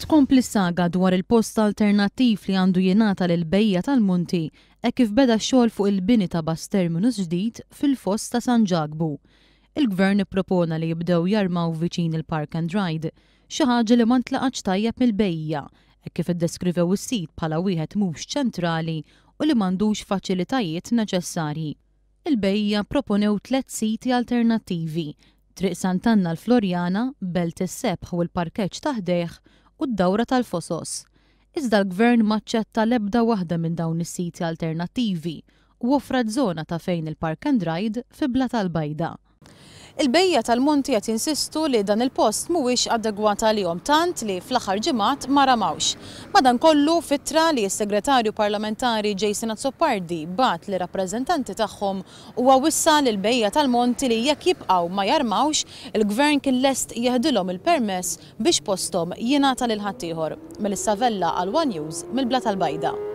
Tkompli saga dwar il-post alternattiv li għandu jingħata lil bejja tal-Munti hekk kif beda x-xogħol fuq il-bini ta' bus terminus ġdid fil-fost ta' San Ġagbu. Il-Gvern ippropona li jibdew jarmaw viċin il-Park and Ride, xi ħaġa li ma ntlaqatx tajjeb mill-bejja, hekk kif iddeskrivew is-sit bħala wieħed mhux ċentrali u li m'għandux faċilitajiet neċessarji. Il-bejja proponew 3 siti alternattivi: Triq Sant'Anna l-Florjana, Belt is-Sebħ u l-Parkeġġ ta' Ħdejħ u d-Dawra tal-Fosos. Iżda l-Gvern maċċetta l-ebda waħda minn dawn is-siti alternattivi u offra żona ta' fejn il-Park and Ride fi Bla tal-Bajda. Il-bejja tal-Munti qed jinsistu li dan il-post mhuwiex adegwat għalihom tant li fl-aħħar ġimgħat ma ramawx. Madankollu fittra li s-Segretarju Parlamentari Jason Azzopardi bat li rappreżentanti tagħhom huwa wissa lil bejja tal-Munti li jekk jibqgħu ma jarmawx, il-Gvern kien lest jeħdilhom il-permess biex posthom jingħata lil ħaddieħor. Melissa Vella għal One News mill-Bla tal-Bajda.